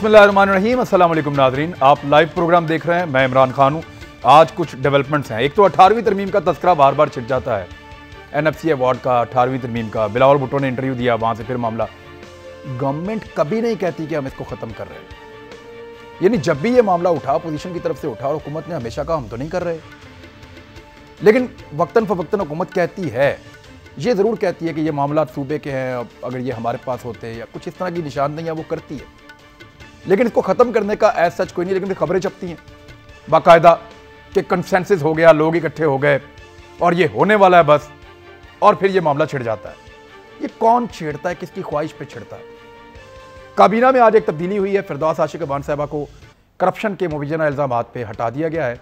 बिस्मिल्लाहिर्रहमानिर्रहीम, अस्सलाम वालेकुम नाज़रीन। आप लाइव प्रोग्राम देख रहे हैं, मैं इमरान खान हूँ। आज कुछ डेवलपमेंट्स हैं। एक तो 18वीं तरमीम का तस्करा बार बार छिड़ जाता है, NFC अवार्ड का, 18वीं तरमीम का। बिलावल भुट्टो ने इंटरव्यू दिया, वहाँ से फिर मामला। गवर्नमेंट कभी नहीं कहती कि हम इसको ख़त्म कर रहे हैं। यानी जब भी ये मामला उठा, अपोजिशन की तरफ से उठा, और हुकूमत ने हमेशा कहा हम तो नहीं कर रहे, लेकिन वक्तन फ़वक्तन हुकूमत कहती है, ये ज़रूर कहती है कि ये मामला सूबे के हैं, अगर ये हमारे पास होते या कुछ इस तरह की निशानदेहियाँ वो करती है, लेकिन इसको ख़त्म करने का एज सच कोई नहीं। लेकिन खबरें छपती हैं बाकायदा कि कंसेंसस हो गया, लोग इकट्ठे हो गए और ये होने वाला है बस, और फिर ये मामला छिड़ जाता है। ये कौन छेड़ता है, किसकी ख्वाहिश पे छिड़ता है? काबीना में आज एक तब्दीली हुई है। फिरदौस आशिक अवान साहिबा को करप्शन के मुबैना इल्ज़ामात पे हटा दिया गया है,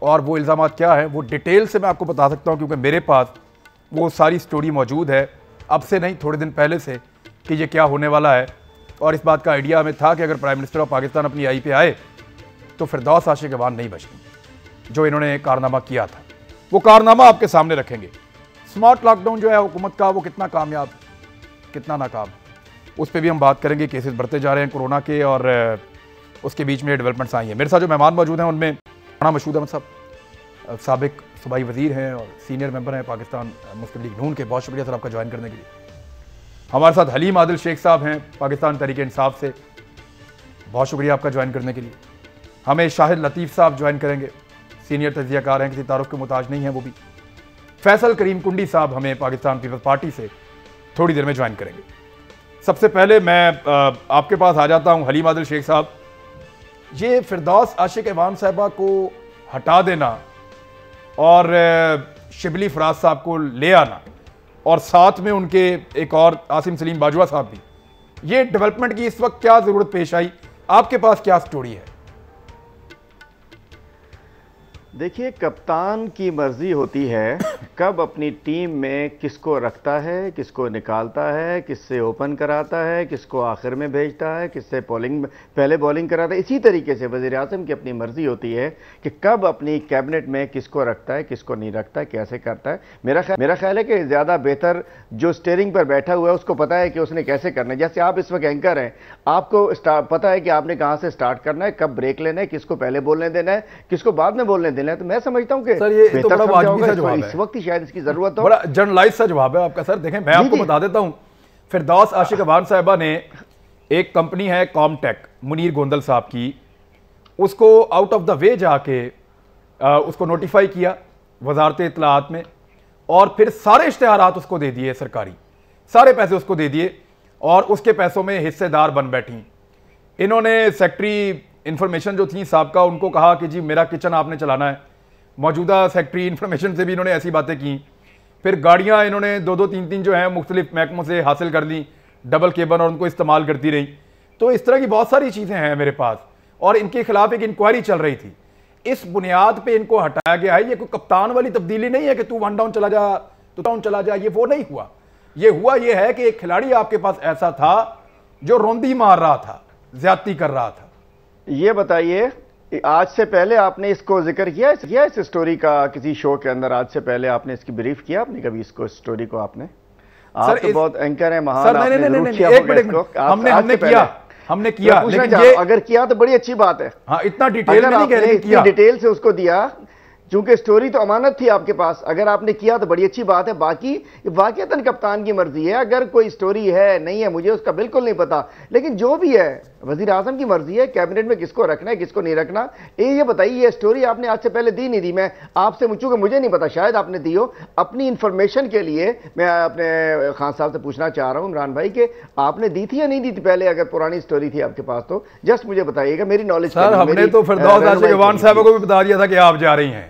और वो इल्ज़ामात क्या है वो डिटेल से मैं आपको बता सकता हूँ, क्योंकि मेरे पास वो सारी स्टोरी मौजूद है, अब से नहीं थोड़े दिन पहले से, कि ये क्या होने वाला है। और इस बात का आइडिया हमें था कि अगर प्राइम मिनिस्टर ऑफ पाकिस्तान अपनी आई पे आए तो फिरदौस आशिक अवान नहीं बचती। जो इन्होंने कारनामा किया था, वो कारनामा आपके सामने रखेंगे। स्मार्ट लॉकडाउन जो है हुकूमत का, वो कितना कामयाब, कितना नाकाम, उस पर भी हम बात करेंगे। केसेस बढ़ते जा रहे हैं कोरोना के, और उसके बीच में डेवलपमेंट्स आई हैं। मेरे साथ जो मेहमान मौजूद हैं उनमें राणा मशहूद अहमद साहब, साबिक सूबाई वज़ीर हैं और सीनियर मेंबर हैं पाकिस्तान मुस्लिम लीग नून के। बहुत शुक्रिया सर आपका ज्वाइन करने के लिए। हमारे साथ हलीम आदिल शेख साहब हैं पाकिस्तान तहरीक इंसाफ से, बहुत शुक्रिया आपका ज्वाइन करने के लिए। हमें शाहिद लतीफ़ साहब ज्वाइन करेंगे, सीनियर तजियाकार हैं, किसी तारुफ के मुताज नहीं हैं वो भी। फैसल करीम कुंडी साहब हमें पाकिस्तान पीपल्स पार्टी से थोड़ी देर में ज्वाइन करेंगे। सबसे पहले मैं आपके पास आ जाता हूँ हलीम आदिल शेख साहब। ये फिरदौस आशिक अवान साहिबा को हटा देना और शिबली फराज साहब को ले आना, और साथ में उनके एक और आसिम सलीम बाजवा साहब भी, ये डेवलपमेंट की इस वक्त क्या जरूरत पेश आई? आपके पास क्या स्टोरी है? देखिए, कप्तान की मर्जी होती है कब अपनी टीम में किसको रखता है, किसको निकालता है, किससे ओपन कराता है, किसको आखिर में भेजता है, किससे पहले बॉलिंग कराता है। इसी तरीके से वज़ीर आज़म की अपनी मर्जी होती है कि कब अपनी कैबिनेट में किसको रखता है, किसको नहीं रखता है, कैसे करता है। मेरा ख्याल है कि ज़्यादा बेहतर जो स्टीयरिंग पर बैठा हुआ है उसको पता है कि उसने कैसे करना है। जैसे आप इस वक्त एंकर हैं, आपको पता है कि आपने कहाँ से स्टार्ट करना है, कब ब्रेक लेना है, किसको पहले बोलने देना है, किसको बाद में बोलने देना है। तो मैं समझता हूं कि सर ये तो बड़ा वाजिबी सा जवाब है, इस वक्त ही शायद इसकी जरूरत हो। बड़ा जनरलाइज सा जवाब है आपका। सर देखें, मैं आपको बता देता हूं, फिरदौस आशिक अवान साहिबा ने एक कंपनी है कॉमटेक, मुनीर गोंदल साहब की, उसको आउट ऑफ द वे जाके उसको नोटिफाई किया वजारत इत्तलाआत में, और फिर सारे इश्तिहारात उसको दे दिए सरकारी, सारे पैसे उसको दे दिए, और उसके पैसों में हिस्सेदार बन बैठी। इन्होंने सेक्रेटरी इंफॉर्मेशन जो थी साहब, उनको कहा कि जी मेरा किचन आपने चलाना है। मौजूदा सेक्रेटरी इंफॉर्मेशन से भी इन्होंने ऐसी बातें की। फिर गाड़ियां इन्होंने दो तीन जो हैं मुख्तलिफ महकमों से हासिल कर ली, डबल केबन, और उनको इस्तेमाल करती रही। तो इस तरह की बहुत सारी चीज़ें हैं मेरे पास, और इनके खिलाफ एक इंक्वायरी चल रही थी। इस बुनियाद पे इनको हटाया गया है। ये कोई कप्तान वाली तब्दीली नहीं है कि तू वन डाउन चला जा, तू डाउन चला जा, ये वो नहीं हुआ। ये हुआ ये है कि एक खिलाड़ी आपके पास ऐसा था जो रौंदी मार रहा था, ज्यादती कर रहा था। ये बताइए, आज से पहले आपने इसको जिक्र किया इस स्टोरी का किसी शो के अंदर? आज से पहले आपने इसकी ब्रीफ किया आपने कभी इसको, स्टोरी को? आपने, आप तो बहुत एंकर हैं, महान। सर नहीं, हमने किया, लेकिन ये अगर किया तो बड़ी अच्छी बात है। हाँ, इतना डिटेल में नहीं कह रहे, किया डिटेल से उसको दिया, चूंकि स्टोरी तो अमानत थी आपके पास। अगर आपने किया तो बड़ी अच्छी बात है। बाकी वाकईतन कप्तान की मर्जी है, अगर कोई स्टोरी है नहीं है मुझे उसका बिल्कुल नहीं पता, लेकिन जो भी है वजीर आजम की मर्जी है कैबिनेट में किसको रखना है, किसको नहीं रखना। ये बताइए, ये स्टोरी आपने आज से पहले दी नहीं दी? मैं आपसे चूंकि मुझे नहीं पता, शायद आपने दी हो। अपनी इंफॉर्मेशन के लिए मैं अपने खान साहब से पूछना चाह रहा हूँ, इमरान भाई, कि आपने दी थी या नहीं दी थी पहले? अगर पुरानी स्टोरी थी आपके पास तो जस्ट मुझे बताइएगा, मेरी नॉलेज। सर हमने तो फिरदौस आशिक अवान साहिबा को भी बता दिया था कि आप जा रही हैं,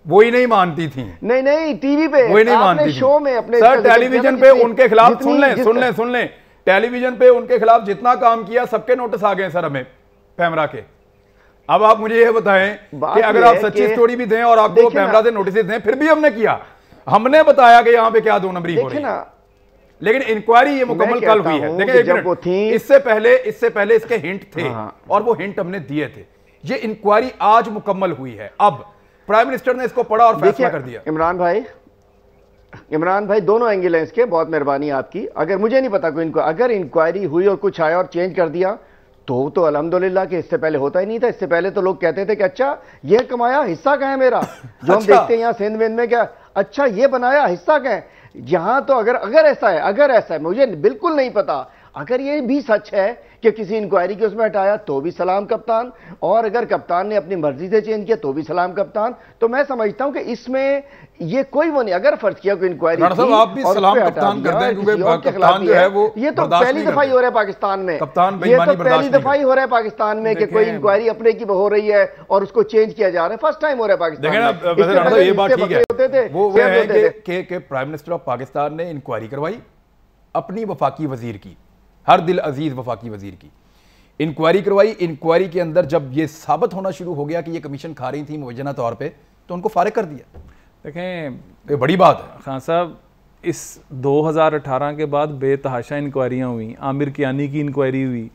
वो ही नहीं मानती थी। नहीं, टीवी पे वो ही नहीं मानती थी। शो में अपने सर टेलीविजन पे उनके खिलाफ सुन लें, टेलीविजन पे उनके खिलाफ जितना काम किया सबके नोटिस आ गए सर हमें पैमरा के। अब आप मुझे ये बताएं कि अगर आप सच्ची स्टोरी भी दें और आपको पैमरा से नोटिस दें, फिर भी हमने किया, हमने बताया कि यहाँ पे क्या दो नंबरी हो रही है, लेकिन इंक्वायरी ये मुकम्मल कल हुई है। देखिए, इससे पहले इसके हिंट थे, और वो हिंट हमने दिए थे। ये इंक्वायरी आज मुकम्मल हुई है। अब प्राइम मिनिस्टर ने इसको पढ़ा और फैसला कर दिया। इमरान भाई दोनों एंगल हैं इसके, बहुत मेहरबानी आपकी। अगर मुझे नहीं पता कोई अगर इंक्वायरी हुई और कुछ आया और चेंज कर दिया तो अल्हम्दुलिल्लाह कि इससे पहले होता ही नहीं था। इससे पहले तो लोग कहते थे कि अच्छा ये कमाया, हिस्सा कहाँ है मेरा? जो हम देखते हैं यहाँ सिंध विंध में, क्या अच्छा ये बनाया, हिस्सा कहाँ है? यहां तो अगर ऐसा है, मुझे बिल्कुल नहीं पता, अगर ये भी सच है कि किसी इंक्वायरी के उसमें हटाया तो भी सलाम कप्तान, और अगर कप्तान ने अपनी मर्जी से चेंज किया तो भी सलाम कप्तान। तो मैं समझता हूं कि इसमें ये कोई वो नहीं, अगर फर्ज किया कोई इंक्वायरी आप भी सलाम कप्तान करते हैं, क्योंकि कप्तान जो है वो ये तो पहली दफा ही हो रहा है पाकिस्तान में, कप्तान ये तो पहली दफा ही हो रहा है पाकिस्तान में कि कोई इंक्वायरी अपने की हो रही है और उसको चेंज किया जा रहा है। फर्स्ट टाइम हो रहा है पाकिस्तान में। ये बात ठीक है, वो है कि प्राइम मिनिस्टर ऑफ पाकिस्तान ने इंक्वायरी करवाई अपनी वफाकी वजीर की, हर दिल अजीज वफाकी वजीर की इंक्वायरी करवाई। इंक्वायरी के अंदर जब ये साबित होना शुरू हो गया कि ये कमीशन खा रही थी मुवज्जना तौर पे, तो उनको फारिग कर दिया। देखें, ये बड़ी बात है खान साहब, इस 2018 के बाद बेतहाशा इंक्वायरियाँ हुई, आमिर कियानी की इंक्वायरी हुई,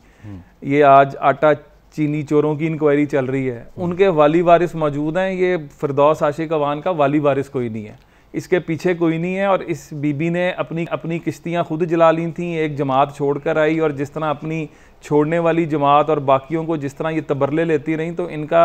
ये आज आटा चीनी चोरों की इंक्वायरी चल रही है, उनके वाली वारिस मौजूद हैं। ये फिरदौस आशिक अवान का वाली वारिस कोई नहीं है, इसके पीछे कोई नहीं है। और इस बीबी ने अपनी किश्तियाँ खुद जला ली थी, एक जमात छोड़कर आई, और जिस तरह अपनी छोड़ने वाली जमात और बाकियों को जिस तरह ये तबरले लेती रहीं, तो इनका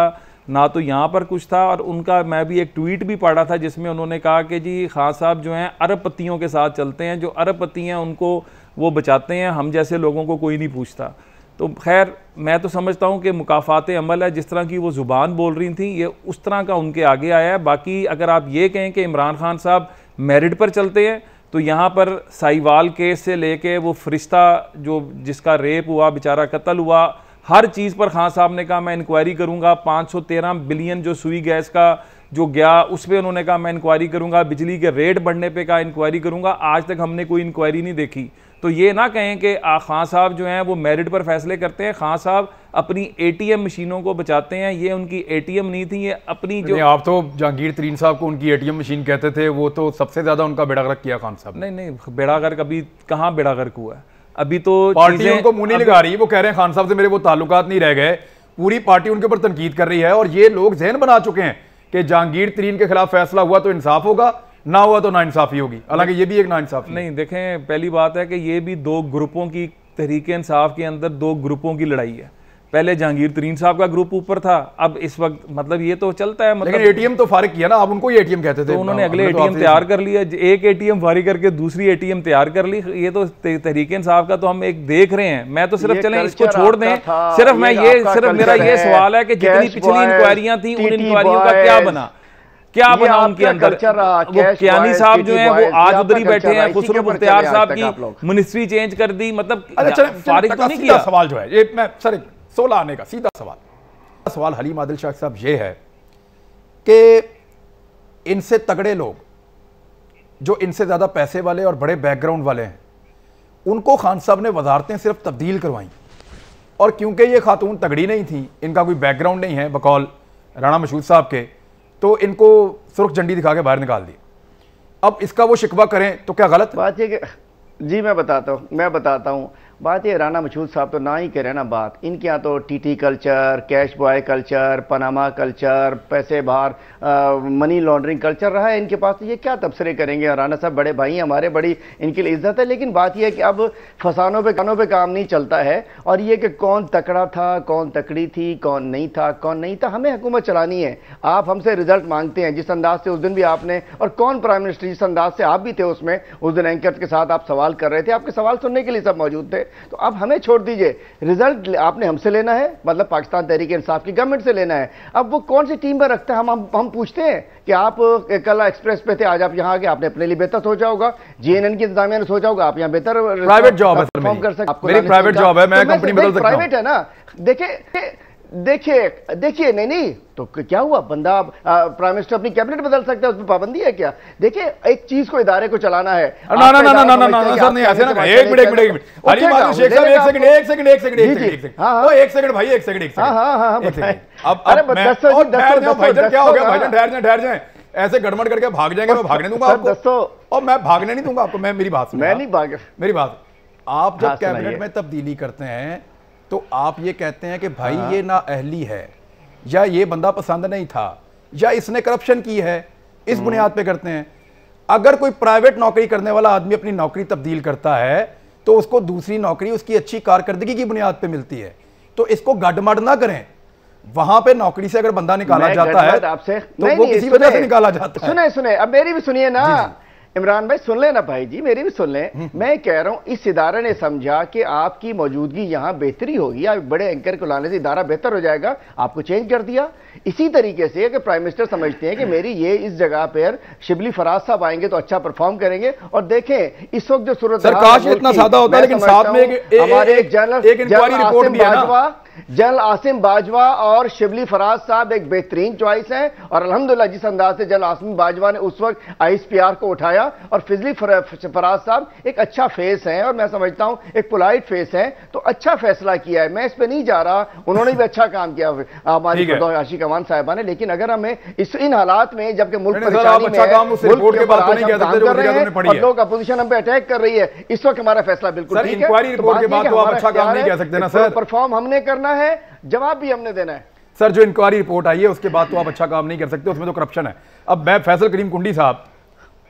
ना तो यहाँ पर कुछ था। और उनका मैं भी एक ट्वीट भी पढ़ा था जिसमें उन्होंने कहा कि जी खान साहब जो हैं अरबपतियों के साथ चलते हैं, जो अरबपति हैं उनको वो बचाते हैं, हम जैसे लोगों को कोई नहीं पूछता। तो खैर मैं तो समझता हूँ कि मुकाफ़ात अमल है, जिस तरह की वो ज़ुबान बोल रही थी ये उस तरह का उनके आगे आया है। बाकी अगर आप ये कहें कि इमरान खान साहब मेरिट पर चलते हैं, तो यहाँ पर साहिवाल केस से लेके वो फरिश्ता जो जिसका रेप हुआ, बेचारा कत्ल हुआ, हर चीज़ पर खान साहब ने कहा मैं इंक्वायरी करूँगा। 513 बिलियन जो सुई गैस का जो गया उस पर उन्होंने कहा मैं इंक्वायरी करूँगा। बिजली के रेट बढ़ने पे कहा इंक्वायरी करूँगा। आज तक हमने कोई इंक्वायरी नहीं देखी। तो ये ना कहें कि खान साहब जो हैं वो मेरिट पर फैसले करते हैं। खान साहब अपनी एटीएम मशीनों को बचाते हैं, ये उनकी एटीएम नहीं थी, ये अपनी जो आप तो जहांगीर तरीन साहब को उनकी एटीएम मशीन कहते थे, वो तो सबसे ज्यादा उनका बेड़ा गर्क किया खान साहब। नहीं, बेड़ा गर्क अभी कहाँ बेड़ा गर्क हुआ है? अभी तो पार्टी उनको मुंह नहीं लगा रही, वो कह रहे हैं खान साहब से मेरे वो ताल्लुकात नहीं रह गए, पूरी पार्टी उनके ऊपर तनकीद कर रही है। और ये लोग जहन बना चुके हैं कि जहांगीर तरीन के खिलाफ फैसला हुआ तो इंसाफ होगा, ना हुआ तो नाइंसाफी होगी। हालांकि ये भी एक नाइंसाफी नहीं। देखें, पहली बात है कि ये भी दो ग्रुपों की, तहरीक इंसाफ के अंदर दो ग्रुपों की लड़ाई है। पहले जहांगीर तरीन साहब का ग्रुप ऊपर था, अब इस वक्त मतलब ये तो चलता है। मतलब लेकिन एटीएम तो फारिग किया ना, आप उनको ही एटीएम कहते थे, तो उन्होंने अगले एटीएम तैयार कर लिया, एक एटीएम फारिग करके दूसरी एटीएम तैयार कर ली। ये तो तहरीक इंसाफ का तो हम एक देख रहे हैं। मैं तो सिर्फ चलें इसको छोड़ दें, सिर्फ मेरा ये सवाल है कि जितनी पिछली इंक्वायरियां थी उन इंक्वायरियों का क्या बना उनके अंदर। वो कियानी साहब जो हैं वो आज उधर ही बैठे हैं, खुसरो मुख्तियार साहब की मिनिस्ट्री चेंज कर दी, मतलब फारिग तो नहीं किया। सवाल जो है ये मैं सर 16 आने का सीधा सवाल हलीम आदिल शाह साहब ये है कि इनसे तगड़े लोग जो इनसे ज्यादा पैसे वाले और बड़े बैकग्राउंड वाले हैं, उनको खान साहब ने वजारतें सिर्फ तब्दील करवाई, और क्योंकि ये खातून तगड़ी नहीं थी, इनका कोई बैकग्राउंड नहीं है बकौल राणा मशहूद साहब के, तो इनको सुर्ख झंडी दिखा के बाहर निकाल दिया। अब इसका वो शिकवा करें तो क्या गलत बात है? जी मैं बताता हूँ बात ये, राना मशहूद साहब तो ना ही कह रहे ना बात, इनके यहाँ तो TT culture, cash boy culture, Panama culture, पैसे बाहर मनी लॉन्ड्रिंग कल्चर रहा है इनके पास। तो ये क्या तबसरे करेंगे? राना साहब बड़े भाई हैं हमारे, बड़ी इनके लिए इज्जत है। लेकिन बात यह है कि अब फसानों पे काम नहीं चलता है, और ये कि कौन तकड़ा था, कौन तकड़ी थी, कौन नहीं था, हमें हुकूमत चलानी है। आप हमसे रिजल्ट मांगते हैं जिस अंदाज से उस दिन भी आपने, और कौन प्राइम मिनिस्टर जिस अंदाज से आप भी थे उसमें, उस दिन एंकर के साथ आप सवाल कर रहे थे, आपके सवाल सुनने के लिए सब मौजूद थे। तो अब हमें छोड़ दीजिए, रिजल्ट आपने हमसे लेना है, मतलब पाकिस्तान तहरीक इंसाफ की गवर्नमेंट से लेना है। अब वो कौन सी टीम में रखते हैं, हम पूछते हैं कि आप कल एक्सप्रेस पे थे, आज आप यहाँ आगे, आपने अपने लिए बेहतर सोचा होगा, जीएनएन की इंतजामिया ने सोचा होगा, आप यहाँ बेहतर प्राइवेट जॉब है सर, कर सकते, मेरी प्राइवेट जॉब है, मैं कंपनी बदल सकता हूं। प्राइवेट है ना, देखिए नहीं तो क्या हुआ, बंदा प्राइम मिनिस्टर अपनी कैबिनेट बदल सकता है, उसमें पाबंदी है क्या? देखिए एक चीज को, इदारे को चलाना है। ना सर नहीं ऐसे ना, एक मिनट हलीम आदिल शेख साहब एक सेकंड एक सेकंड अब भाईजान क्या हो गया? भाईजान ठहर जाए, ऐसे गड़बड़ करके भाग जाएंगे, मैं भागने दूंगा आपको? और मैं भागने नहीं दूंगा आपको, मैं मेरी बात सुनिए, मैं नहीं भाग, मेरी बात, आप जब कैबिनेट में तब्दीली करते हैं तो आप ये कहते हैं कि भाई ये नाअहली है, या ये बंदा पसंद नहीं था, या इसने करप्शन की है, इस बुनियाद पे करते हैं। अगर कोई प्राइवेट नौकरी करने वाला आदमी अपनी नौकरी तब्दील करता है तो उसको दूसरी नौकरी उसकी अच्छी कारकर्दगी की बुनियाद पे मिलती है। तो इसको गडमड ना करें। वहां पे नौकरी से अगर बंदा निकाला जाता है आपसे तो वो किसी वजह से निकाला जाता है। सुने सुने, अब मेरी भी सुनिए ना इमरान भाई, सुन लेना भाई जी, मेरी भी सुन लें। मैं कह रहा हूं इस इदारे ने समझा कि आपकी मौजूदगी यहां बेहतरी होगी, आप बड़े एंकर को लाने से इदारा बेहतर हो जाएगा, आपको चेंज कर दिया। इसी तरीके से कि प्राइम मिनिस्टर समझते हैं कि मेरी ये इस जगह पर शिबली फराज साहब आएंगे तो अच्छा परफॉर्म करेंगे। और देखें इस वक्त जो सूरत इतना सादा होता है, लेकिन साथ में हमारे जनरल जनरल आसिम बाजवा और शिबली फराज साहब एक बेहतरीन चॉइस हैं। और अल्हम्दुलिल्लाह जिस अंदाज से जनरल आसिम बाजवा ने उस वक्त ISPR को उठाया और फिजली फराज साहब एक अच्छा फेस हैं, और मैं समझता हूं एक पोलाइट फेस हैं, तो अच्छा फैसला किया है। मैं इस पे नहीं जा रहा, उन्होंने भी अच्छा काम किया हमारी आशिक अमान साहिबा ने। लेकिन अगर हमें इन हालात में, जबकि मुल्क परेशानी में है, मुल्क के ऊपर आज हम काम कर रहे हैं और लोग अपोजिशन हम पे अटैक कर रही है, इस वक्त हमारा फैसला बिल्कुल ठीक है। परफॉर्म हमने करना है, जवाब भी हमने देना है। सर जो इंक्वायरी रिपोर्ट आई है उसके बाद तो आप अच्छा काम नहीं कर सकते, उसमें तो करप्शन है। अब मैं फैसल करीम कुंडी साहब,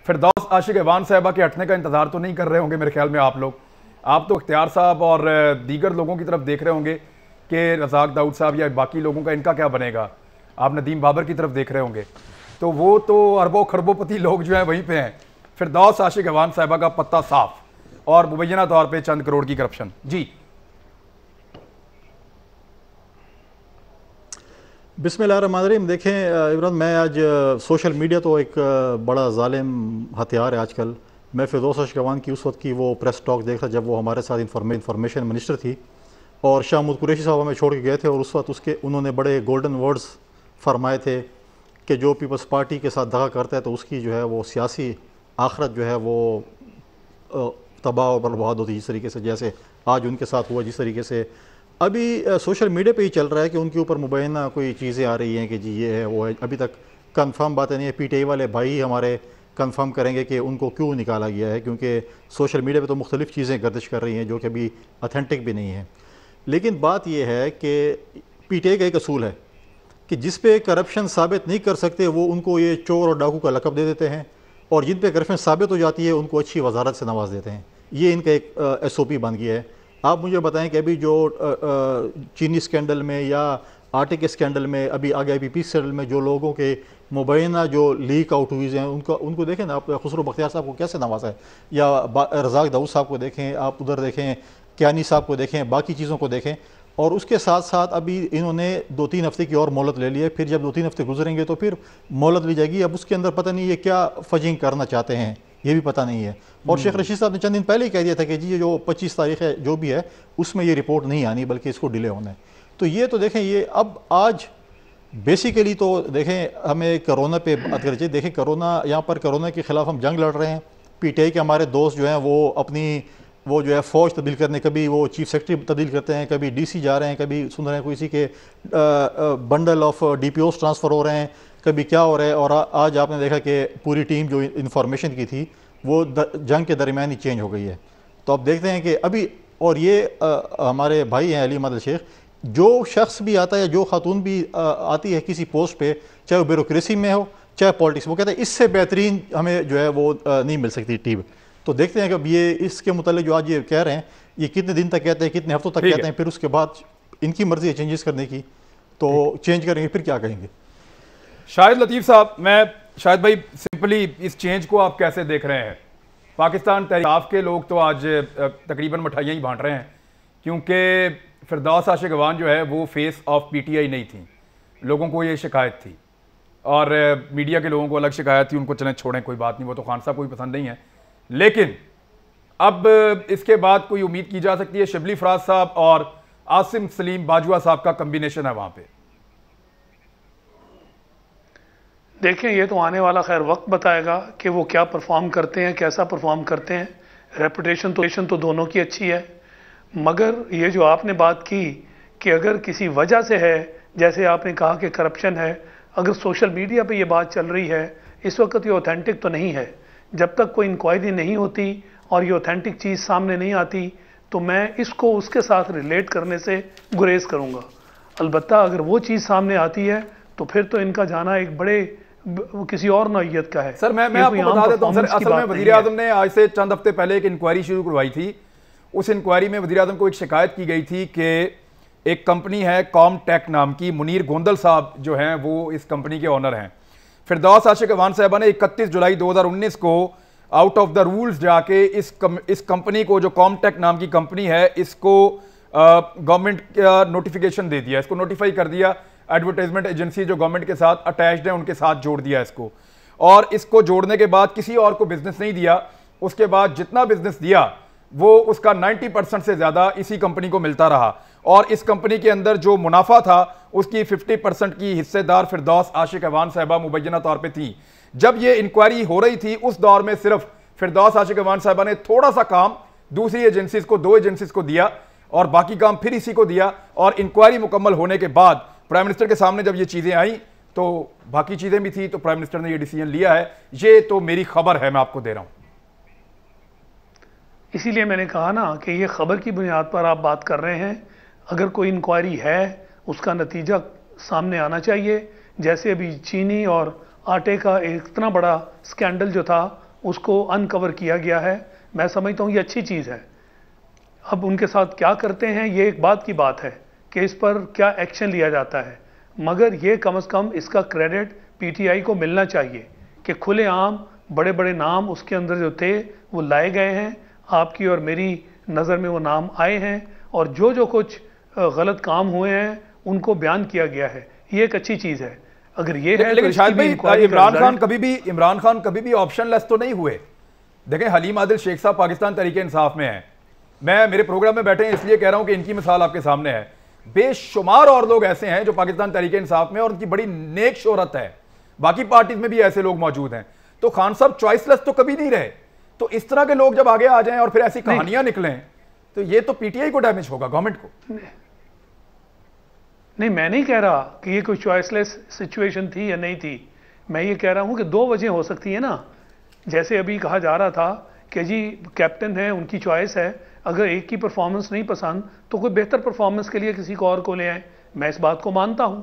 फिरदौस आशिक अवान साहबा के हटने का इंतजार तो नहीं कर रहे होंगे मेरे ख्याल में आप लोग। आप तो इख्तियार साहब और दीगर लोगों की तरफ देख रहे होंगे कि रज़ाक दाऊद साहब या बाकी लोगों का इनका क्या बनेगा। आप नदीम बाबर की तरफ देख रहे होंगे, तो वो तो अरबों खरबोपति लोग जो हैं वहीं पे हैं। फिरदौस आशिक अवान साहबा का पत्ता साफ और मुबैना तौर पर चंद करोड़ की करप्शन। जी बिस्मिल्लाहिर्रहमानिर्रहीम। देखें इमरान, मैं आज सोशल मीडिया तो एक बड़ा जालिम हथियार है आजकल। मैं फिरदौस आशिक अवान की उस वक्त की वो प्रेस टॉक देख रहा जब वो हमारे साथ इंफॉर्मेशन मिनिस्टर थी और शाह महमूद कुरैशी साहब हमें छोड़ के गए थे, और उस वक्त उन्होंने बड़े गोल्डन वर्ड्स फरमाए थे कि जो पीपल्स पार्टी के साथ दगा करता है तो उसकी जो है वो सियासी आखरत जो है वो तबाह और बर्बाद होती है, जिस तरीके से जैसे आज उनके साथ हुआ। जिस तरीके से अभी सोशल मीडिया पे ही चल रहा है कि उनके ऊपर मुबैना कोई चीज़ें आ रही हैं कि जी ये है वो है, अभी तक कंफर्म बातें नहीं है। PTI वाले भाई ही हमारे कंफर्म करेंगे कि उनको क्यों निकाला गया है, क्योंकि सोशल मीडिया पे तो मुख्तलिफ़ चीज़ें गर्दिश कर रही हैं जो कि अभी अथेंटिक भी नहीं है। लेकिन बात यह है कि PTI का एक असूल है कि जिस पे करप्शन साबित नहीं कर सकते वो उनको ये चोर और डाकू का लक़ब दे देते हैं, और जिन पे करप्शन साबित हो जाती है उनको अच्छी वजारत से नवाज देते हैं। ये इनका एक SOP बन गया है। आप मुझे बताएं कि अभी जो चीनी स्कैंडल में या आटे के स्कैंडल में, अभी आगे IPP स्कैंडल में जो लोगों के मुबैना जो लीक आउट हुई हैं उनको देखें ना आप। खुसरो बख्तियार साहब को कैसे नवाजा है, या रज़ाक दाऊद साहब को देखें, आप उधर देखें कियानी साहब को देखें, बाकी चीज़ों को देखें। और उसके साथ साथ अभी इन्होंने 2-3 हफ्ते की और मोहलत ले ली है। फिर जब 2-3 हफ्ते गुजरेंगे तो फिर मोहलत ली जाएगी। अब उसके अंदर पता नहीं ये क्या फजिंग करना चाहते हैं, ये भी पता नहीं है। और शेख रशीद साहब ने चंद दिन पहले ही कह दिया था कि जी ये जो 25 तारीख है जो भी है उसमें ये रिपोर्ट नहीं आनी, बल्कि इसको डिले होना है। तो ये तो देखें, ये अब आज बेसिकली तो देखें हमें कोरोना पे बात करनी चाहिए। देखें कोरोना, यहाँ पर कोरोना के ख़िलाफ़ हम जंग लड़ रहे हैं। PTI के हमारे दोस्त जो हैं वो अपनी वो जो है फ़ौज तब्दील करने, कभी वो चीफ सेक्रेटरी तब्दील करते हैं, कभी DC जा रहे हैं, कभी सुन रहे हैं किसी के बंडल ऑफ DPOs ट्रांसफ़र हो रहे हैं, कभी क्या हो रहा है। और आज आपने देखा कि पूरी टीम जो इंफॉर्मेशन की थी वो जंग के दरमियान ही चेंज हो गई है। तो अब देखते हैं कि अभी, और ये हमारे भाई हैं अली अहमद शेख, जो शख्स भी आता है, जो खातून भी आती है किसी पोस्ट पे, चाहे वो ब्यूरोक्रेसी में हो चाहे पॉलिटिक्स, वो कहते हैं इससे बेहतरीन हमें जो है वो नहीं मिल सकती टीम। तो देखते हैं कि अब ये इसके मुतालिक जो आज ये कह रहे हैं, ये कितने दिन तक कहते हैं, कितने हफ्तों तक कहते हैं, फिर उसके बाद इनकी मर्जी है चेंजेस करने की तो चेंज करेंगे, फिर क्या कहेंगे। शाहिद लतीफ़ साहब, मैं शाहिद भाई सिंपली इस चेंज को आप कैसे देख रहे हैं? पाकिस्तान तहरीक के लोग तो आज तकरीबन मिठाइयाँ ही बांट रहे हैं, क्योंकि फिरदौस आशिक अवान जो है वो फेस ऑफ PTI नहीं थी। लोगों को ये शिकायत थी और मीडिया के लोगों को अलग शिकायत थी। उनको चलें छोड़ें, कोई बात नहीं, वो तो खान साहब को भी पसंद नहीं है। लेकिन अब इसके बाद कोई उम्मीद की जा सकती है शिबली फराज साहब और आसिम सलीम बाजवा साहब का कम्बिनेशन है वहाँ पे? देखें, ये तो आने वाला खैर वक्त बताएगा कि वो क्या परफॉर्म करते हैं, कैसा परफॉर्म करते हैं। रेपुटेशन तो दोनों की अच्छी है, मगर ये जो आपने बात की कि अगर किसी वजह से है, जैसे आपने कहा कि करप्शन है, अगर सोशल मीडिया पे ये बात चल रही है, इस वक्त ये ऑथेंटिक तो नहीं है। जब तक कोई इंक्वायरी नहीं होती और ये ऑथेंटिक चीज़ सामने नहीं आती तो मैं इसको उसके साथ रिलेट करने से गुरेज करूँगा। अलबत्ता अगर वो चीज़ सामने आती है तो फिर तो इनका जाना एक बड़े किसी और नौइयत का है। सर मैं आपको बता देता हूं सर, असल में वज़ीर आज़म ने आज से चंद हफ्ते पहले एक इंक्वायरी शुरू करवाई थी। उस इंक्वायरी में वज़ीर आज़म को एक शिकायत की गई थी कि एक कंपनी है कॉमटेक नाम की, मुनीर गोंदल साहब जो हैं वो इस कंपनी के ओनर हैं। फिरदौस आशिक अवान साहबा ने 31 जुलाई 2019 को आउट ऑफ द रूल्स जाके इस कंपनी को, जो कॉमटेक नाम की कंपनी है, इसको गवर्नमेंट का नोटिफिकेशन दे दिया, इसको नोटिफाई कर दिया। एडवर्टाइजमेंट एजेंसी जो गवर्नमेंट के साथ अटैच्ड है उनके साथ जोड़ दिया इसको, और इसको जोड़ने के बाद किसी और को बिजनेस नहीं दिया। उसके बाद जितना बिजनेस दिया वो उसका 90% से ज़्यादा इसी कंपनी को मिलता रहा, और इस कंपनी के अंदर जो मुनाफा था उसकी 50% की हिस्सेदार फिरदौस आशिक अवान साहबा मुबैना तौर पे थी। जब ये इंक्वायरी हो रही थी उस दौर में सिर्फ फिरदौस आशिक अवान साहबा ने थोड़ा सा काम दूसरी एजेंसीज को, 2 एजेंसीज को दिया, और बाकी काम फिर इसी को दिया। और इंक्वायरी मुकम्मल होने के बाद प्राइम मिनिस्टर के सामने जब ये चीज़ें आई तो बाकी चीज़ें भी थी, तो प्राइम मिनिस्टर ने ये डिसीजन लिया है। ये तो मेरी खबर है, मैं आपको दे रहा हूँ। इसीलिए मैंने कहा ना कि ये खबर की बुनियाद पर आप बात कर रहे हैं। अगर कोई इंक्वायरी है उसका नतीजा सामने आना चाहिए। जैसे अभी चीनी और आटे का एक इतना बड़ा स्कैंडल जो था उसको अनकवर किया गया है, मैं समझता हूँ ये अच्छी चीज़ है। अब उनके साथ क्या करते हैं ये एक बात की बात है कि इस पर क्या एक्शन लिया जाता है, मगर ये कम से कम इसका क्रेडिट पीटीआई को मिलना चाहिए कि खुलेआम बड़े बड़े नाम उसके अंदर जो थे वो लाए गए हैं, आपकी और मेरी नज़र में वो नाम आए हैं, और जो जो कुछ गलत काम हुए हैं उनको बयान किया गया है। ये एक अच्छी चीज़ है। अगर ये है लेकिन तो शायद भाई इमरान खान कभी भी ऑप्शन लेस तो नहीं हुए। देखें, हलीम आदिल शेख साहब पाकिस्तान तहरीक इंसाफ में हैं, मैं मेरे प्रोग्राम में बैठे हैं इसलिए कह रहा हूं कि इनकी मिसाल आपके सामने है। बेशुमार और लोग ऐसे हैं जो पाकिस्तान तहरीक इंसाफ में, और उनकी बड़ी नेक शोहरत है, बाकी पार्टीज में भी ऐसे लोग मौजूद हैं। तो खान साहब चॉइसलेस तो कभी नहीं रहे। तो इस तरह के लोग जब आगे आ जाएं और फिर ऐसी कहानियां निकलें तो ये तो पीटीआई को डैमेज होगा, गवर्नमेंट को नहीं। मैं नहीं कह रहा कि ये कोई चॉइसलेस सिचुएशन थी या नहीं थी। मैं ये कह रहा हूं कि 2 वजह हो सकती है ना। जैसे अभी कहा जा रहा था कि जी कैप्टन है, उनकी चॉइस है, अगर एक की परफॉर्मेंस नहीं पसंद तो कोई बेहतर परफॉर्मेंस के लिए किसी को और को ले आए। मैं इस बात को मानता हूं,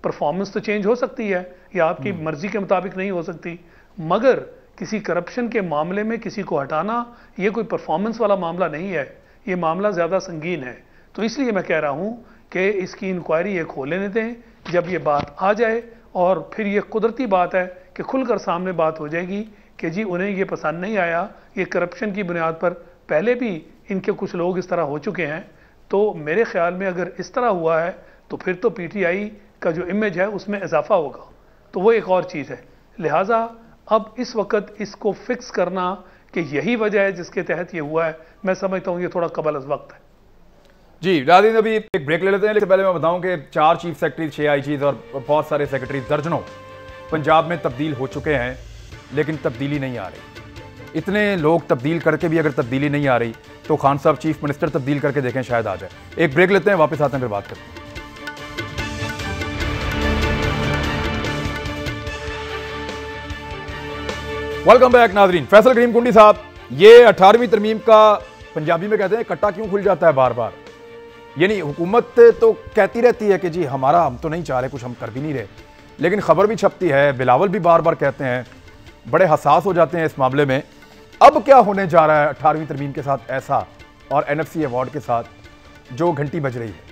परफॉर्मेंस तो चेंज हो सकती है या आपकी मर्जी के मुताबिक नहीं हो सकती, मगर किसी करप्शन के मामले में किसी को हटाना ये कोई परफॉर्मेंस वाला मामला नहीं है, ये मामला ज़्यादा संगीन है। तो इसलिए मैं कह रहा हूं कि इसकी इंक्वायरी ये खोलने दें, जब ये बात आ जाए और फिर ये कुदरती बात है कि खुलकर सामने बात हो जाएगी कि जी उन्हें ये पसंद नहीं आया, ये करप्शन की बुनियाद पर पहले भी इनके कुछ लोग इस तरह हो चुके हैं। तो मेरे ख्याल में अगर इस तरह हुआ है तो फिर तो पीटीआई का जो इमेज है उसमें इजाफा होगा, तो वो एक और चीज़ है। लिहाजा अब इस वक्त इसको फिक्स करना कि यही वजह है जिसके तहत ये हुआ है, मैं समझता हूँ ये थोड़ा कबल अज़ वक्त है। जी नाज़रीन, अभी एक ब्रेक ले लेते हैं, लेकिन पहले मैं बताऊं कि 4 चीफ सेक्रेटरी, 6 आईजीज और बहुत सारे सेक्रेटरी दर्जनों पंजाब में तब्दील हो चुके हैं, लेकिन तब्दीली नहीं आ रही। इतने लोग तब्दील करके भी अगर तब्दीली नहीं आ रही तो खान साहब चीफ मिनिस्टर तब्दील करके देखें, शायद आ जाए। एक ब्रेक लेते हैं, वापस आते हैं, फिर बात करते हैं। वेलकम बैक नाजरीन। फैसल करीम कुंडी साहब, ये 18वीं तरमीम का पंजाबी में कहते हैं कट्टा क्यों खुल जाता है बार बार। यानी हुकूमत तो कहती रहती है कि जी हमारा, हम तो नहीं चाह रहे, कुछ हम कर भी नहीं रहे, लेकिन खबर भी छपती है, बिलावल भी बार बार कहते हैं, बड़े हसास हो जाते हैं इस मामले में। अब क्या होने जा रहा है 18वीं तरमीम के साथ ऐसा, और एनएफसी अवार्ड के साथ जो घंटी बज रही है?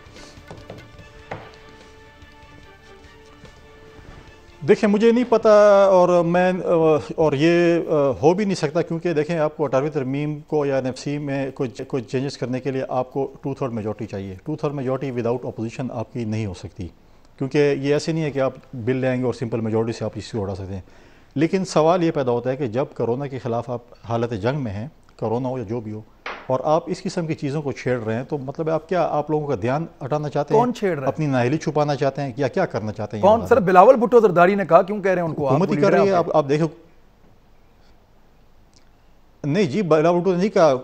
देखिए, मुझे नहीं पता, और ये हो भी नहीं सकता, क्योंकि देखें, आपको 18वीं तरमीम को या एनएफसी में कोई चेंजेस करने के लिए आपको 2/3 मेजॉरिटी चाहिए। 2/3 मेजॉरिटी विदाउट अपोजिशन आपकी नहीं हो सकती, क्योंकि ये ऐसे नहीं है कि आप बिल लेंगे और सिंपल मेजॉरिटी से आप इसको उड़ा सकते हैं। लेकिन सवाल ये पैदा होता है कि जब कोरोना के ख़िलाफ़ आप हालत जंग में हैं, कोरोना हो या जो भी हो, और आप इस किस्म की चीज़ों को छेड़ रहे हैं, तो मतलब आप क्या, आप लोगों का ध्यान हटाना चाहते हैं? कौन छेड़ रहा है? अपनी नाअहली छुपाना चाहते हैं या क्या करना चाहते हैं? कौन? सर बिलावल भुट्टो जरदारी ने कहा, क्यों कह रहे हैं उनको? हुकूमत ही कर रही है। आप देखो, नहीं जी, बिलावल भुट्टो ने नहीं कहा।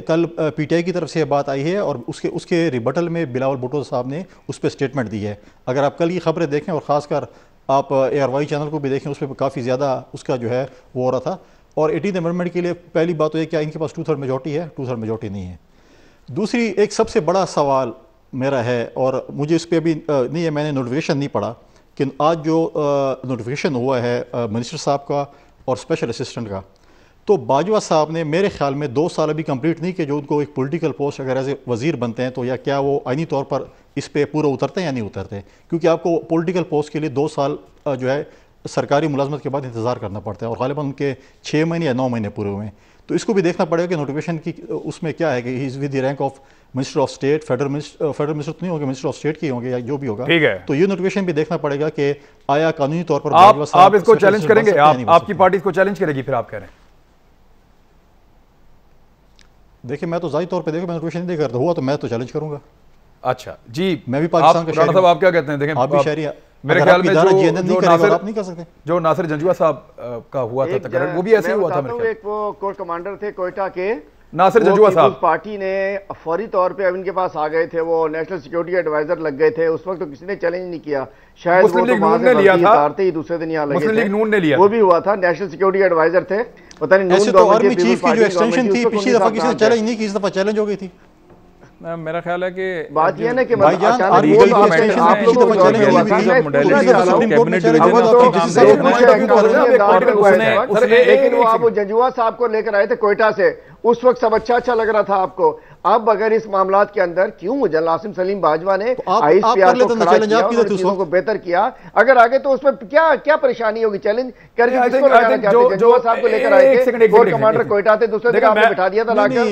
कल पीटीआई की तरफ से बात आई है और उसके रिबटल में बिलावल भुट्टो साहब ने उस पर स्टेटमेंट दी है। अगर आप कल की खबरें देखें और ख़ासकर आप ARY चैनल को भी देखें, उस पर काफ़ी ज़्यादा उसका जो है वो हो रहा था। और 18th अमेंडमेंट के लिए पहली बात तो ये, क्या इनके पास 2/3 मेजॉरिटी है? 2/3 मेजॉरिटी नहीं है। दूसरी, एक सबसे बड़ा सवाल मेरा है, और मुझे इस पर अभी नहीं है, मैंने नोटिफिकेशन नहीं पढ़ा, कि आज जो नोटिफिकेशन हुआ है मिनिस्टर साहब का और स्पेशल असिस्टेंट का, तो बाजवा साहब ने मेरे ख्याल में 2 साल अभी कंप्लीट नहीं किए जो उनको एक पॉलिटिकल पोस्ट अगर एज ए वजीर बनते हैं तो या क्या वो आईनी तौर पर इस पे पूरा उतरते हैं या नहीं उतरते, क्योंकि आपको पॉलिटिकल पोस्ट के लिए 2 साल जो है सरकारी मुलाजमत के बाद इंतजार करना पड़ता है और गालिबा उनके 6 महीने या 9 महीने पूरे हुए हैं। तो इसको भी देखना पड़ेगा कि नोटिफिकेशन की उसमें क्या है कि he is with the rank of minister of state, federal minister तो नहीं होंगे, मिनिस्टर ऑफ स्टेट के होंगे या जो भी होगा। ठीक है, तो ये नोटिफिकेशन भी देखना पड़ेगा कि आया कानूनी तौर पर आप इसको चैलेंज करेंगे, आपकी पार्टी इसको चैलेंज करेगी फिर आप कह रहे हैं? देखिए मैं तो जाहिर तौर पे देखो मैं नोटिफिकेशन नहीं करता, हुआ तो मैं तो चैलेंज करूंगा। अच्छा जी, मैं भी पाकिस्तान का राणा साहब आप क्या कहते हैं? देखें आप भी शहरी, मेरे ख्याल में जो नासिर जंजुआ साहब का हुआ था तकरीर, वो भी ऐसे ही हुआ था मेरे ख्याल। एक वो कोर कमांडर थे कोयटा के, नासिर जंजुआ साहब, पार्टी ने फौरी तौर पे अब इनके पास आ गए थे, वो नेशनल सिक्योरिटी एडवाइजर लग गए थे, उस वक्त तो किसी ने चैलेंज नहीं किया, शायद मुस्लिम लीग नून ने लिया था, ही दूसरे दिन यहाँ लगे मुस्लिम लीग नून ने लिया, वो भी हुआ था, नेशनल सिक्योरिटी एडवाइजर थे, पता नहीं ऐसे तो आर्मी चीफ की जो एक्सटेंशन थी पिछली दफा किसी ने चैलेंज नहीं की, इस दफा चैलेंज हो गई थी। मेरा ख्याल है कि बात ये है कि भाईजान लेकिन वो आप जंजुआ साहब को लेकर आए थे कोयटा से, उस वक्त सब अच्छा लग रहा था आपको। अब अगर इस मामलात के अंदर क्यों जनरल आसिम सलीम बाजवा ने आईएसपीआर को खड़ा किया और चीजों को बेहतर किया, अगर आगे तो उसमें क्या परेशानी होगी? चैलेंज करके किसको लगाना चाहते हैं? जंजुआ साहब को लेकर आए थे, कोर कमांडर कोयटा थे, दूसरे दिन आपने बिठा दिया था लाकर।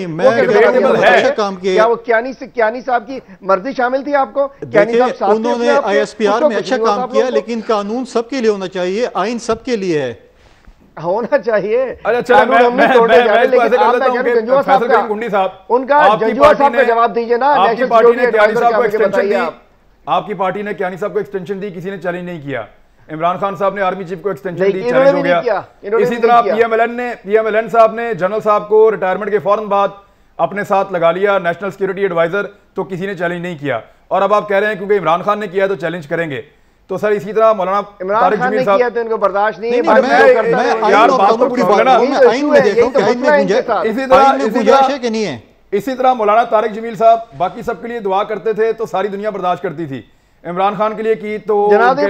क्या वो क्यानी साहब की मर्जी शामिल थी आपको? क्यानी साहब उन्होंने आईएसपीआर में अच्छा काम किया, लेकिन कानून सबके लिए होना चाहिए, आइन सबके लिए है, होना चाहिए। अच्छा उनका जंजुआ साहब का जवाब दीजिए ना। आपकी पार्टी ने क्यानी साहब को एक्सटेंशन दी, आपकी पार्टी ने क्यानी साहब को एक्सटेंशन दी, किसी ने चैलेंज नहीं किया। इमरान खान साहब ने आर्मी चीफ को एक्सटेंशन दी, चैलेंज हो गया। इसी तरह पीएमएलएन साहब ने जनरल साहब को रिटायरमेंट के फौरन बाद अपने साथ लगा लिया नेशनल सिक्योरिटी एडवाइजर, तो किसी ने चैलेंज नहीं किया। और अब आप कह रहे हैं क्योंकि इमरान खान ने किया तो चैलेंज करेंगे। तो सर इसी तरह मौलाना तारिक जमील साहब, तो इनको बर्दाश्त नहीं है। इसी तरह मौलाना तारिक जमील साहब बाकी सबके लिए दुआ करते थे तो सारी दुनिया बर्दाश्त करती थी, इमरान खान के लिए की तो जनाजे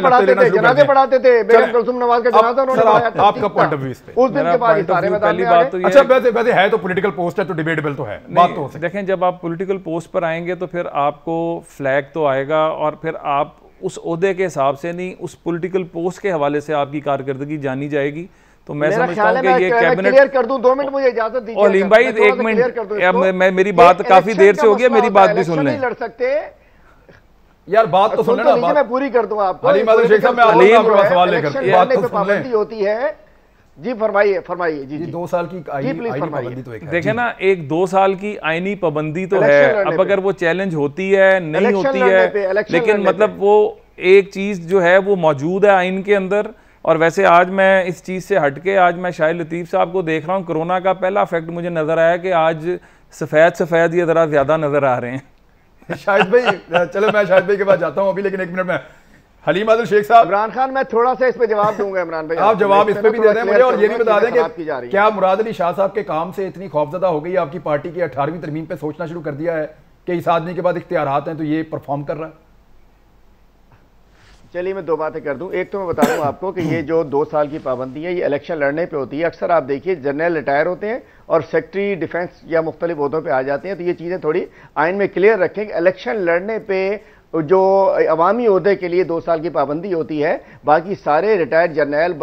पढ़ाते थे। बेगम कुलसुम नवाज का जनाजा उन्होंने पढ़ाया। आपका पॉइंट ऑफ व्यू इस पे? उस दिन के बाद सारे पहली बात तो ये, अच्छा वैसे है तो पॉलिटिकल पोस्ट है तो डिबेटेबल तो है, बात तो देखें जब आप पॉलिटिकल पोस्ट पर आएंगे तो फिर आपको फ्लैग तो आएगा और फिर आप उस ओहदे के हिसाब से नहीं, उस पॉलिटिकल पोस्ट के हवाले से आपकी कारकर्दगी जानी जाएगी। तो मैं समझता हूं कि ये कैबिनेट क्लियर कर दूं, 2 मिनट मुझे इजाजत दीजिए। अलीम भाई 1 मिनट, मैं मेरी बात काफी देर से हो गई, मेरी बात भी सुन लें। लड़ सकते यार, बात तो सुन लेना, मैं पूरी कर दूं आपको। अलीम शेख साहब, मैं आपका सवाल लेकर बात तो सुन लें। होती है जी, फरमाइए जी। 2 साल की आईनी पाबंदी तो एक है। देखें ना, एक 2 साल की आईनी पाबंदी तो है। अब अगर वो चैलेंज होती है नहीं होती है, लेकिन मतलब वो एक चीज जो है वो मौजूद है आइन के अंदर। और वैसे आज मैं इस चीज से हटके आज मैं शाहिद लतीफ साहब को देख रहा हूँ, कोरोना का पहला इफेक्ट मुझे नजर आया कि आज सफेद ये जरा ज्यादा नजर आ रहे हैं। शाहिद भाई, चलो मैं शाहिद भाई के पास जाता हूँ अभी, लेकिन 1 मिनट में हलीम आदिल शेख साहब। इमरान खान, मैं थोड़ा सा इस पे जवाब दूंगा। इमरान भाई आप जवाब इस पे भी दे दें मुझे, और ये भी बता दें कि क्या मुराद अली शाह साहब के काम से इतनी खौफजदा हो गई आपकी पार्टी की 18वीं तरमीम पे सोचना शुरू कर दिया है कि इस आदमी के बाद इख्तियारात हैं तो ये परफॉर्म कर रहा है? चलिए मैं 2 बातें कर दूं। एक तो मैं बता दूं आपको कि ये जो 2 साल की पाबंदी है ये इलेक्शन लड़ने पे होती है। अक्सर आप देखिए जनरल रिटायर होते हैं और सेक्रेटरी डिफेंस या मुख्तलिफ ओहदों पे आ जाते हैं, तो ये चीज़ें थोड़ी आइन में क्लियर रखें कि इलेक्शन लड़ने पे जो अवामी ओहदे के लिए 2 साल की पाबंदी होती है, बाकी सारे रिटायर्ड जर्नल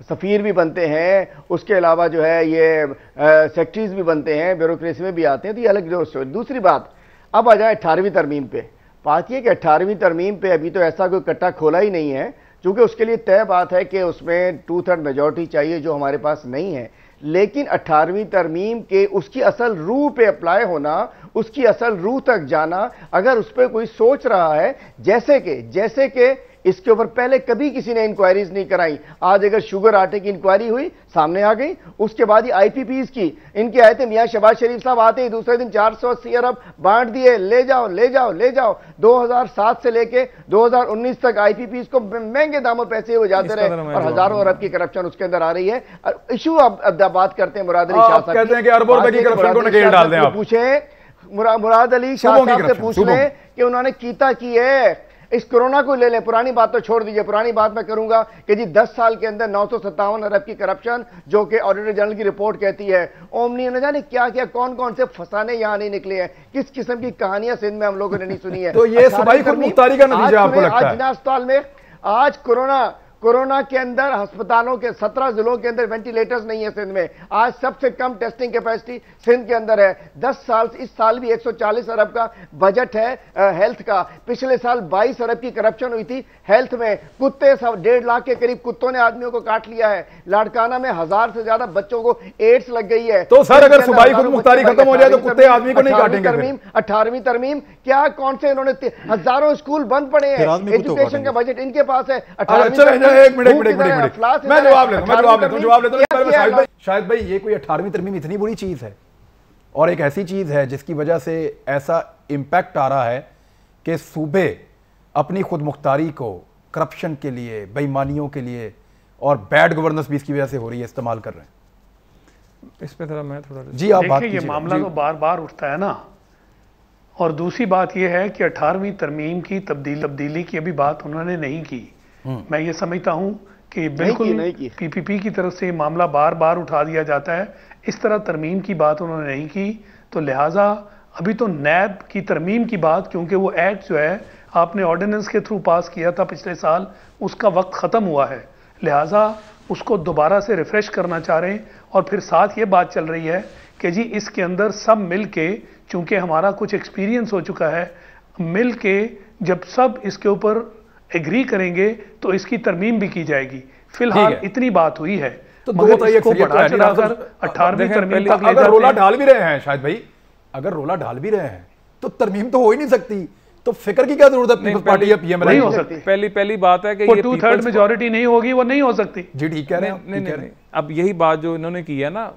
सफ़ीर भी बनते हैं, उसके अलावा जो है ये सेक्रेटरीज भी बनते हैं, ब्यूरोक्रेसी में भी आते हैं, तो ये अलग जो। दूसरी बात, अब आ जाए 18वीं तरमीम पे। बात यह कि 18वीं तरमीम पे अभी तो ऐसा कोई कट्टा खोला ही नहीं है, क्योंकि उसके लिए तय बात है कि उसमें 2/3 मेजॉरिटी चाहिए, जो हमारे पास नहीं है। लेकिन 18वीं तरमीम के उसकी असल रूह पे अप्लाई होना, उसकी असल रूह तक जाना, अगर उस पर कोई सोच रहा है, जैसे कि इसके ऊपर पहले कभी किसी ने इंक्वायरीज नहीं कराई। आज अगर शुगर आटे की इंक्वायरी हुई, सामने आ गई, उसके बाद ही आईपीपीज की इनके आए थे। मियां शहबाज शरीफ साहब आते ही दूसरे दिन 480 अरब बांट दिए, ले जाओ ले जाओ ले जाओ। 2007 से लेके 2019 तक आईपीपीज को महंगे दामों पैसे हो जाते रहे और हजारों अरब की करप्शन उसके अंदर आ रही है। इशू अब बात करते हैं मुराद अली शाह साहब, कहते हैं कि अरबों रुपए की करप्शन को नकेल डाल दें। आप पूछे मुराद अली शाह साहब से पूछ लें कि उन्होंने कीता की है। इस कोरोना को ले लें, पुरानी बात तो छोड़ दीजिए, पुरानी बात मैं करूंगा कि जी 10 साल के अंदर 957 अरब की करप्शन, जो कि ऑडिटर जनरल की रिपोर्ट कहती है। ओमनी न जाने क्या क्या कौन कौन से फसाने यहां नहीं निकले हैं, किस किस्म की कहानियां सिंध में हम लोगों ने नहीं सुनी है। तो ये सूबाई खुद मुख्तारी का नतीजा आपको लगता है? आज अस्पताल में आज कोरोना के अंदर अस्पतालों के 17 जिलों के अंदर वेंटिलेटर्स नहीं है सिंध में। आज सबसे कम टेस्टिंग कैपेसिटी सिंध के अंदर है। 10 साल, इस साल भी 140 अरब का बजट है हेल्थ का। पिछले साल 22 अरब की करप्शन हुई थी हेल्थ में। कुत्ते 1.5 लाख के करीब कुत्तों ने आदमियों को काट लिया है। लाड़काना में 1000 से ज्यादा बच्चों को एड्स लग गई है। तो सर अगर सूबाई खुद मुख्तारी खत्म हो जाए तो कुत्ते आदमी को नहीं काटेंगे? 18वीं तरमीम क्या, कौन से इन्होंने हजारों स्कूल बंद पड़े हैं, एजुकेशन का बजट इनके पास है। 18वीं एक मिनट मैं जवाब लेता हूं। शायद भाई ये कोई 18वीं तरमीम इतनी बुरी चीज है और एक ऐसी चीज है जिसकी वजह से ऐसा इंपैक्ट आ रहा है कि सूबे अपनी खुद मुख्तारी को करप्शन के लिए, बेईमानियों के लिए और बैड गवर्नेंस भी इसकी वजह से हो रही है, इस्तेमाल कर रहे हैं। इस पे थोड़ा मैं थोड़ा जी आप बात देखिए, ये मामला तो बार बार उठता है ना। और दूसरी बात यह है कि 18वीं तरमीम की तब्दीली की अभी बात उन्होंने नहीं की। मैं ये समझता हूं कि बिल्कुल पीपीपी की तरफ से मामला बार बार उठा दिया जाता है। इस तरह तरमीम की बात उन्होंने नहीं की, तो लिहाजा अभी तो नैब की तरमीम की बात, क्योंकि वो एक्ट जो है आपने ऑर्डिनेंस के थ्रू पास किया था पिछले साल, उसका वक्त ख़त्म हुआ है, लिहाजा उसको दोबारा से रिफ्रेश करना चाह रहे हैं। और फिर साथ ये बात चल रही है कि जी इसके अंदर सब मिल के, चूँकि हमारा कुछ एक्सपीरियंस हो चुका है, मिल के जब सब इसके ऊपर एग्री करेंगे तो इसकी तरमीम भी की जाएगी। फिलहाल इतनी बात हुई है, तो मगर इसको बढ़ा चढ़ाकर 18वीं तरमीम तक ले अगर रोला डाल भी रहे हैं शायद भाई, अगर रोला डाल भी रहे हैं तो तरमीम तो हो ही नहीं सकती, तो फिक्र की क्या जरूरत है? पीपल्स पार्टी या पीएम नहीं हो सकती। पहली बात है कि ये 2/3 मेजॉरिटी नहीं होगी, वो नहीं हो सकती। जी ठीक कह रहे हैं। नहीं, अब यही बात जो इन्होंने की है ना,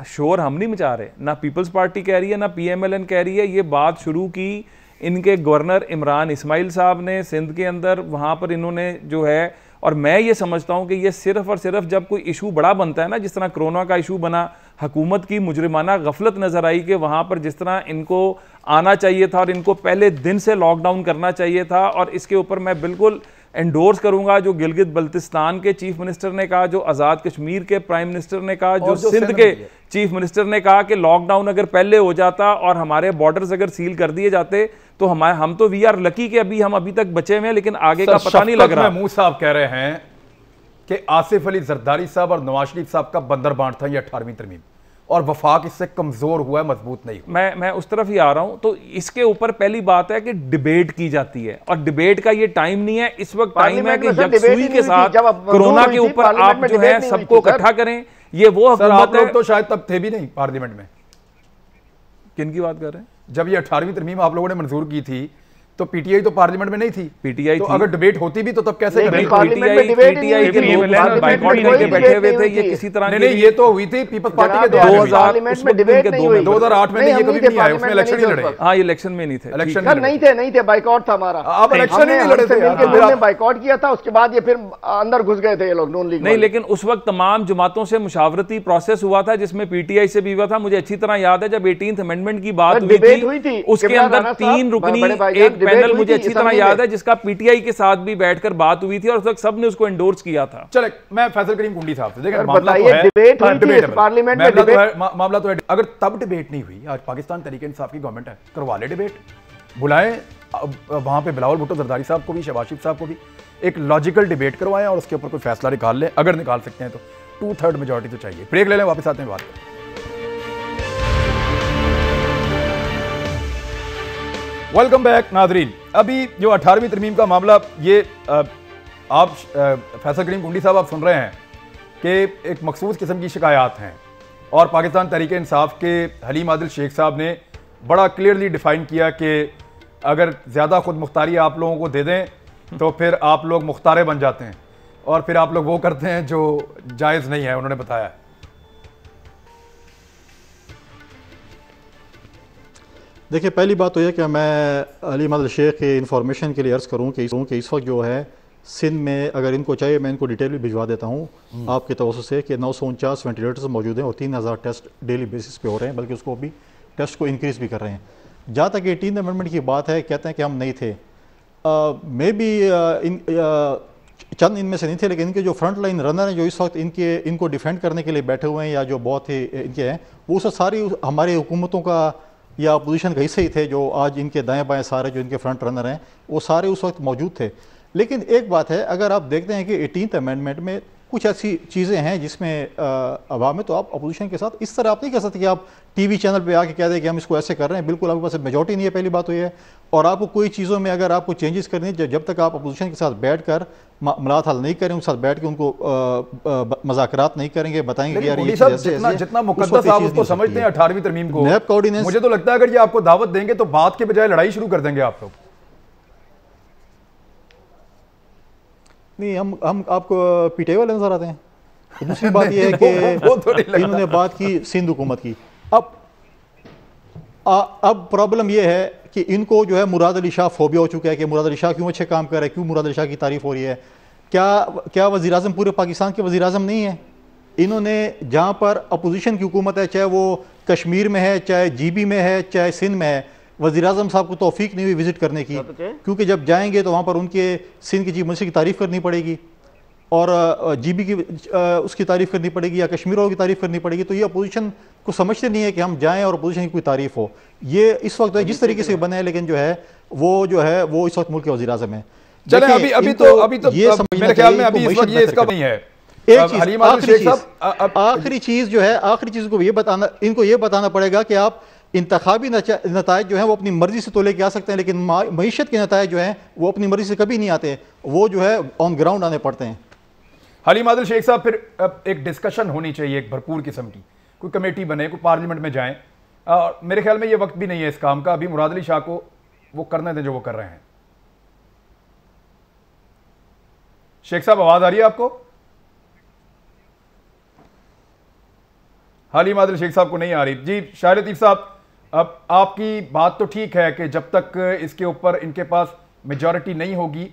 शोर हम नहीं मचा रहे, ना पीपल्स पार्टी कह रही है ना पीएमएलएन कह रही है। ये बात शुरू की इनके गवर्नर इमरान इस्माइल साहब ने सिंध के अंदर, वहाँ पर इन्होंने जो है, और मैं ये समझता हूँ कि ये सिर्फ और सिर्फ जब कोई इशू बड़ा बनता है ना, जिस तरह कोरोना का इशू बना, हुकूमत की मुजरिमाना गफलत नज़र आई कि वहाँ पर जिस तरह इनको आना चाहिए था और इनको पहले दिन से लॉकडाउन करना चाहिए था। और इसके ऊपर मैं बिल्कुल एंडोर्स करूंगा जो गिलगित बल्तिस्तान के चीफ मिनिस्टर ने कहा, जो आज़ाद कश्मीर के प्राइम मिनिस्टर ने कहा, जो सिंध के चीफ मिनिस्टर ने कहा कि लॉकडाउन अगर पहले हो जाता और हमारे बॉर्डर्स अगर सील कर दिए जाते तो हम तो वी आर लकी कि हम अभी तक बचे हुए हैं, लेकिन आगे का पता नहीं लग रहा। महमूद साहब कह रहे हैं कि आसिफ अली जरदारी साहब और नवाज शरीफ साहब का बंदर बांट था ये 18वीं तरमीम, और वफाक इससे कमजोर हुआ है, मजबूत नहीं हुआ। मैं उस तरफ ही आ रहा हूं। तो इसके ऊपर पहली बात है कि डिबेट की जाती है, और डिबेट का ये टाइम नहीं है इस वक्त। टाइम है कि जब सुई के साथ कोरोना के ऊपर आप जो है सबको इकट्ठा करें। ये वो हुकूमत है, तो शायद तब थे भी नहीं पार्लियामेंट में। किन की बात कर रहे हैं? जब ये 18वीं तरमीम आप लोगों ने मंजूर की थी तो पीटीआई तो पार्लियामेंट में नहीं थी। पीटीआई तो अगर डिबेट होती भी तो तब कैसे पीटीआई के लोग बाइकॉट करके बैठे हुए थे। ये किसी तरह नहीं, ये तो हुई थी पीपल्स पार्टी के 2008 में ये कभी नहीं आए, उसमें इलेक्शन ही लड़े। हाँ, ये इलेक्शन में नहीं थे, इलेक्शन नहीं थे, बाइकॉट था हमारा। अब इलेक्शन ही नहीं लड़े थे, बाइकॉट किया था, उसके बाद ये फिर अंदर घुस गए थे ये लोग नून लीग। नहीं, लेकिन उस वक्त तमाम जमातों से मुशावरती प्रोसेस हुआ था जिसमें पीटीआई से भी हुआ था। मुझे अच्छी तरह याद है जब 18th अमेंडमेंट की बात हुई थी, उसके अंदर 3 रुकनी एक पैनल मुझे अच्छी तरह याद है जिसका पीटीआई के साथ भी बैठकर बात हुई थी और उस वक्त सबने उसको एंडोर्स किया था। चले, मैं फैसल करीम कुंडी साहब से देखें, मामला तो है। अगर तब डिबेट नहीं हुई, आज पाकिस्तान तहरीक इंसाफ की गवर्नमेंट है, करवा ले डिबेट, बुलाएं वहां पे बिलावल भुट्टो जरदारी साहब को भी, शहबाज शरीफ साहब को भी, एक लॉजिकल डिबेट करवाएं और उसके ऊपर कोई फैसला निकाल लें। अगर निकाल सकते हैं तो 2/3 मेजॉरिटी तो चाहिए। ब्रेक ले लें, वापस आते हैं बात करें। वेलकम बैक नाजरीन। अभी जो 18वीं तरमीम का मामला, ये आप फैसल करीम कुंडी साहब आप सुन रहे हैं कि एक मखसूस किस्म की शिकायत हैं, और पाकिस्तान तहरीक इंसाफ के हलीम आदिल शेख साहब ने बड़ा क्लियरली डिफाइन किया कि अगर ज़्यादा खुद मुख्तारी आप लोगों को दे दें तो फिर आप लोग मुख्तारे बन जाते हैं, और फिर आप लोग वो करते हैं जो जायज़ नहीं है, उन्होंने बताया। देखिए, पहली बात तो यह कि मैं हलीम आदिल शेख के इंफॉर्मेशन के लिए अर्ज़ करूँ कि इस वक्त जो है सिंध में, अगर इनको चाहिए मैं इनको डिटेल भी भिजवा देता हूँ आपके तवज्जो से, कि 949 वेंटिलेटर्स मौजूद हैं और 3000 टेस्ट डेली बेसिस पे हो रहे हैं, बल्कि उसको भी टेस्ट को इंक्रीज़ भी कर रहे हैं। जहाँ तक 18th अमेंडमेंट की बात है, कहते हैं कि हम नहीं थे, मे बी चंद इनमें से नहीं थे, लेकिन इनके जो फ्रंट लाइन रनर हैं जो इस वक्त इनको डिफेंड करने के लिए बैठे हुए हैं या जो बहुत ही इनके हैं, वो उस सारी हमारी हुकूमतों का या अपोजिशन का हिस्से ही थे। जो आज इनके दाएं बाएं सारे जो इनके फ्रंट रनर हैं वो सारे उस वक्त मौजूद थे। लेकिन एक बात है, अगर आप देखते हैं कि 18th अमेंडमेंट में कुछ ऐसी चीज़ें हैं जिसमें अवाम में, तो आप अपोजिशन के साथ इस तरह आप नहीं कह सकते कि आप टीवी चैनल पे आके कह दें कि हम इसको ऐसे कर रहे हैं। बिल्कुल आपके पास मेजॉरिटी नहीं है, पहली बात तो ये है। और आपको कोई चीज़ों में अगर आपको चेंजेस करनी है, जब तक आप अपोजिशन के साथ बैठ कर मुलाकात हल नहीं करें, उनके साथ बैठ के उनको मज़ाकरात नहीं करेंगे, बताएंगे कि यार ये जितना मुकद्दस आप उसको समझते हैं 18वीं तरमीम को, नैब कोऑर्डिनेंस, मुझे तो लगता है अगर ये आपको दावत देंगे तो बात के बजाय लड़ाई शुरू कर देंगे आप लोग। नहीं, हम आपको पीटे वाले नजर आते हैं। तो दूसरी बात यह है कि इन्होंने बात की सिंध हुकूमत की। अब प्रॉब्लम यह है कि इनको जो है मुराद अली शाह फोबिया हो चुका है कि मुराद अली शाह क्यों अच्छे काम कर रहे हैं, क्यों मुराद अली शाह की तारीफ हो रही है। क्या वज़ीर आज़म पूरे पाकिस्तान के वज़ीर आज़म नहीं है? इन्होंने जहाँ पर अपोजिशन की हुकूमत है, चाहे वो कश्मीर में है, चाहे GB में है, चाहे सिंध में है, वज़ीर आज़म साहब को तौफीक नहीं हुई विज़िट करने की, क्योंकि जब जाएंगे तो वहाँ पर उनके सिंध की चीफ मिनिस्टर की तारीफ़ करनी पड़ेगी और GB की उसकी तारीफ़ करनी पड़ेगी या कश्मीर वालों की तारीफ़ करनी पड़ेगी। तो ये अपोजिशन को समझते नहीं है कि हम जाएं और अपोजिशन की कोई तारीफ़ हो। ये इस वक्त जिस तरीके से बने हैं, लेकिन जो है वो इस वक्त मुल्क के वज़ीर आज़म है। चलें, अभी तो ये मेरे ख्याल में अभी इस वक्त ये इसका नहीं है। आखिरी चीज़ जो है, आखिरी चीज़ को इनको ये बताना पड़ेगा कि आप इंतखाबी नतायज जो है वो अपनी मर्जी से तो लेके आ सकते हैं, लेकिन मईशत के नतायज जो हैं वो अपनी मर्जी से कभी नहीं आते, वो जो है ऑन ग्राउंड आने पड़ते हैं। हलीम आदिल शेख साहब, फिर एक डिस्कशन होनी चाहिए, एक भरपूर किस्म की, कोई कमेटी बने, कोई पार्लियामेंट में जाएं। मेरे ख्याल में ये वक्त भी नहीं है इस काम का। अभी मुराद अली शाह को वो करने दें जो वो कर रहे हैं। शेख साहब, आवाज आ रही है आपको? हलीम आदिल शेख साहब को नहीं आ रही जी। शाह लतीफ साहब, अब आपकी बात तो ठीक है कि जब तक इसके ऊपर इनके पास मेजॉरिटी नहीं होगी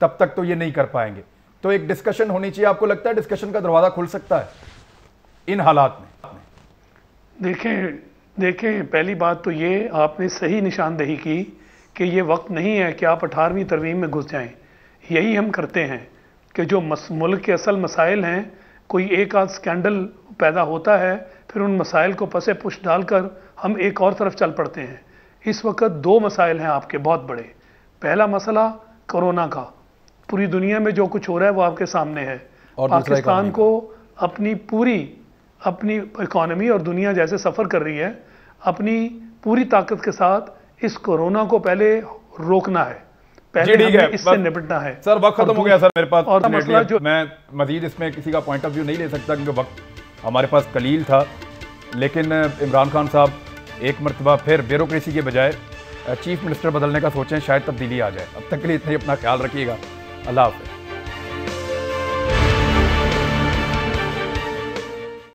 तब तक तो ये नहीं कर पाएंगे, तो एक डिस्कशन होनी चाहिए। आपको लगता है डिस्कशन का दरवाजा खुल सकता है इन हालात में? देखें, पहली बात तो ये आपने सही निशानदेही की कि ये वक्त नहीं है कि आप 18वीं तरमीम में घुस जाएं। यही हम करते हैं कि जो मुल्क के असल मसाइल हैं, कोई एक आध स्कैंडल पैदा होता है, फिर उन मसाइल को पसे पुश डालकर हम एक और तरफ चल पड़ते हैं। इस वक्त 2 मसाइल हैं आपके बहुत बड़े। पहला मसला कोरोना का, पूरी दुनिया में जो कुछ हो रहा है वो आपके सामने है। और पाकिस्तान को अपनी इकॉनमी और दुनिया जैसे सफ़र कर रही है, अपनी पूरी ताकत के साथ इस कोरोना को पहले रोकना है, पहले हमें इससे निपटना है। सर, वक्त खत्म हो गया सर मेरे पास, और मसला जो मैं मजीद इसमें किसी का पॉइंट ऑफ व्यू नहीं ले सकता क्योंकि वक्त हमारे पास कलील था। लेकिन इमरान खान साहब एक मरतबा फिर ब्यूरोक्रेसी के बजाय चीफ मिनिस्टर बदलने का सोचें, शायद तब्दीली आ जाए। अब तक के लिए इतना ही अपना ख्याल रखिएगा। अल्लाह हाफ़िज़।